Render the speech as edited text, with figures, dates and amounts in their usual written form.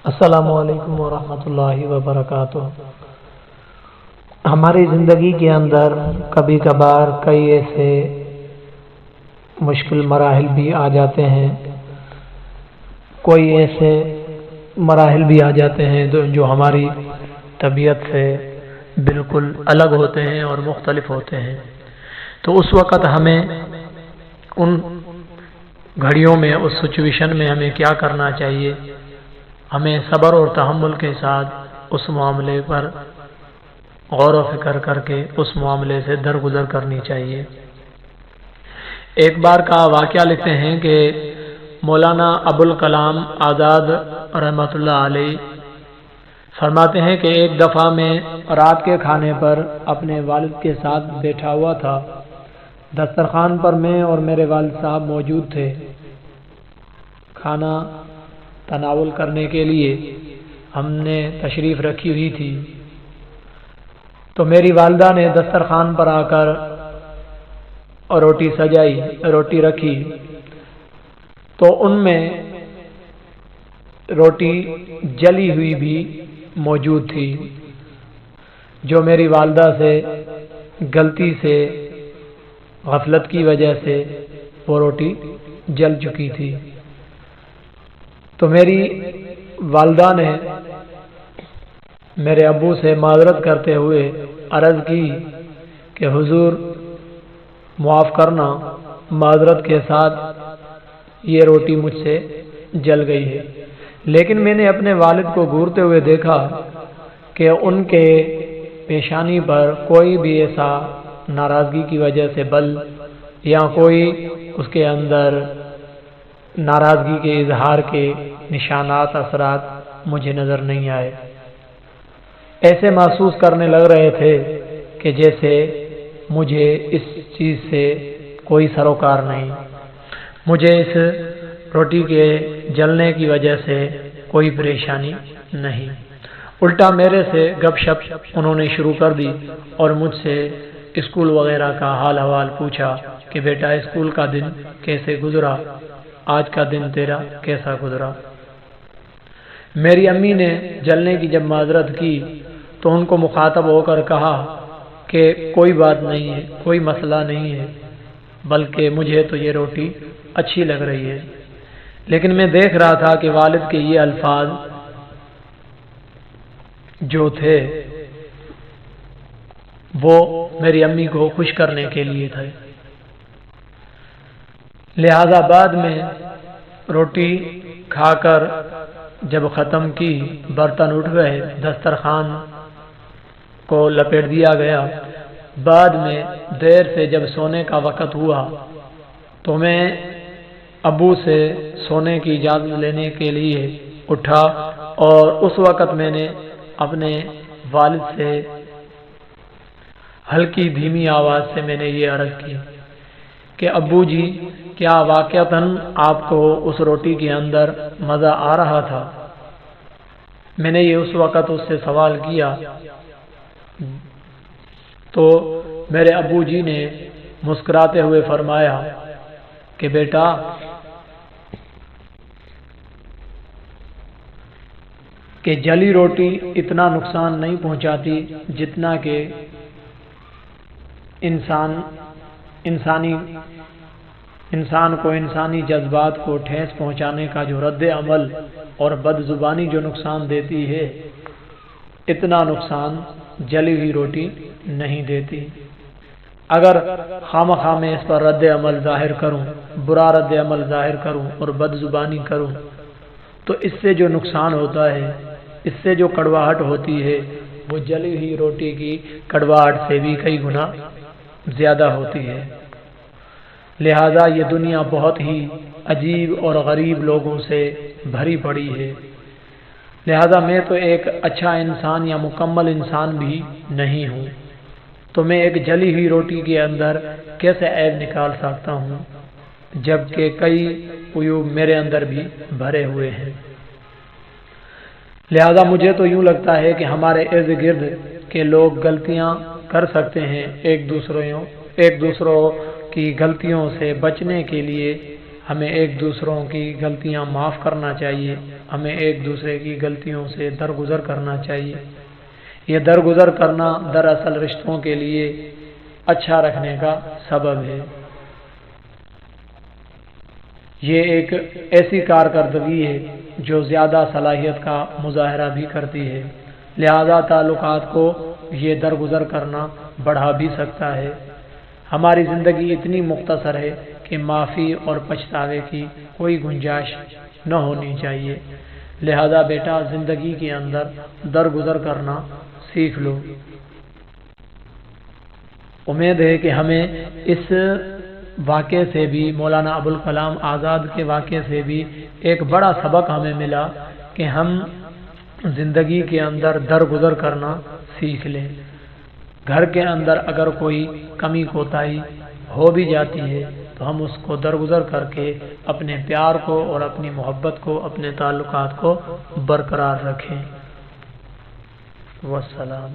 السلام علیکم ورحمۃ اللہ وبرکاتہ۔ ہماری زندگی کے اندر کبھی کبھار کئی ایسے مشکل مراحل بھی آ جاتے ہیں، کوئی ایسے مراحل بھی آ جاتے ہیں جو ہماری طبیعت سے بالکل الگ ہوتے ہیں اور مختلف ہوتے ہیں۔ تو اس وقت ہمیں ان گھڑیوں میں، اس سچویشن میں ہمیں کیا کرنا چاہیے؟ ہمیں صبر اور تحمل کے ساتھ اس معاملے پر غور و فکر کر کے اس معاملے سے درگزر کرنی چاہیے۔ ایک بار کا واقعہ لکھتے ہیں کہ مولانا ابوالکلام آزاد رحمۃ اللہ علیہ فرماتے ہیں کہ ایک دفعہ میں رات کے کھانے پر اپنے والد کے ساتھ بیٹھا ہوا تھا۔ دسترخوان پر میں اور میرے والد صاحب موجود تھے۔ کھانا تناول کرنے کے لیے ہم نے تشریف رکھی ہوئی تھی، تو میری والدہ نے دسترخوان پر آ کر روٹی سجائی، روٹی رکھی، تو ان میں روٹی جلی ہوئی بھی موجود تھی، جو میری والدہ سے غلطی سے، غفلت کی وجہ سے وہ روٹی جل چکی تھی۔ تو میری والدہ نے میرے ابو سے معذرت کرتے ہوئے عرض کی کہ حضور معاف کرنا، معذرت کے ساتھ یہ روٹی مجھ سے جل گئی ہے۔ لیکن میں نے اپنے والد کو گھورتے ہوئے دیکھا کہ ان کے پیشانی پر کوئی بھی ایسا ناراضگی کی وجہ سے بل یا کوئی اس کے اندر ناراضگی کے اظہار کے نشانات، اثرات مجھے نظر نہیں آئے۔ ایسے محسوس کرنے لگ رہے تھے کہ جیسے مجھے اس چیز سے کوئی سروکار نہیں، مجھے اس روٹی کے جلنے کی وجہ سے کوئی پریشانی نہیں۔ الٹا میرے سے گپ شپ انہوں نے شروع کر دی اور مجھ سے اسکول وغیرہ کا حال حوال پوچھا کہ بیٹا اسکول کا دن کیسے گزرا، آج کا دن تیرا کیسا گزرا۔ میری امی نے جلنے کی جب معذرت کی تو ان کو مخاطب ہو کر کہا کہ کوئی بات نہیں ہے، کوئی مسئلہ نہیں ہے، بلکہ مجھے تو یہ روٹی اچھی لگ رہی ہے۔ لیکن میں دیکھ رہا تھا کہ والد کے یہ الفاظ جو تھے وہ میری امی کو خوش کرنے کے لیے تھے، لہذا بعد میں روٹی کھا کر جب ختم کی، برتن اٹھ گئے، دسترخوان کو لپیٹ دیا گیا، بعد میں دیر سے جب سونے کا وقت ہوا تو میں ابو سے سونے کی اجازت لینے کے لیے اٹھا، اور اس وقت میں نے اپنے والد سے ہلکی دھیمی آواز سے میں نے یہ عرض کی کہ ابو جی، کیا واقعتاً آپ کو اس روٹی کے اندر مزہ آ رہا تھا؟ میں نے یہ اس وقت اس سے سوال کیا تو میرے ابو جی نے مسکراتے ہوئے فرمایا کہ بیٹا، کہ جلی روٹی اتنا نقصان نہیں پہنچاتی جتنا کہ انسان کو انسانی جذبات کو ٹھیس پہنچانے کا جو رد عمل اور بد زبانی جو نقصان دیتی ہے، اتنا نقصان جلی ہوئی روٹی نہیں دیتی۔ اگر خواہ میں اس پر رد عمل ظاہر کروں، برا رد عمل ظاہر کروں اور بد زبانی کروں، تو اس سے جو نقصان ہوتا ہے، اس سے جو کڑواہٹ ہوتی ہے، وہ جلی ہوئی روٹی کی کڑواہٹ سے بھی کئی گنا زیادہ ہوتی ہے۔ لہذا یہ دنیا بہت ہی عجیب اور غریب لوگوں سے بھری پڑی ہے، لہذا میں تو ایک اچھا انسان یا مکمل انسان بھی نہیں ہوں، تو میں ایک جلی ہوئی روٹی کے اندر کیسے عیب نکال سکتا ہوں، جبکہ کئی عیوب میرے اندر بھی بھرے ہوئے ہیں۔ لہذا مجھے تو یوں لگتا ہے کہ ہمارے ارد گرد کے لوگ غلطیاں کر سکتے ہیں، ایک دوسروں کی غلطیوں سے بچنے کے لیے ہمیں ایک دوسروں کی غلطیاں معاف کرنا چاہیے ہمیں ایک دوسرے کی غلطیوں سے درگزر کرنا چاہیے۔ یہ درگزر کرنا دراصل رشتوں کے لیے اچھا رکھنے کا سبب ہے۔ یہ ایک ایسی کارکردگی ہے جو زیادہ صلاحیت کا مظاہرہ بھی کرتی ہے، لہذا تعلقات کو یہ درگزر کرنا بڑھا بھی سکتا ہے۔ ہماری زندگی اتنی مختصر ہے کہ معافی اور پچھتاوے کی کوئی گنجائش نہ ہونی چاہیے، لہذا بیٹا زندگی کے اندر درگزر کرنا سیکھ لو۔ امید ہے کہ ہمیں اس واقعے سے بھی، مولانا ابوالکلام آزاد کے واقعے سے بھی ایک بڑا سبق ہمیں ملا کہ ہم زندگی کے اندر درگزر کرنا سیکھ لیں۔ گھر کے اندر اگر کوئی کمی کوتاہی ہو بھی جاتی ہے تو ہم اس کو درگزر کر کے اپنے پیار کو اور اپنی محبت کو، اپنے تعلقات کو برقرار رکھیں۔ والسلام۔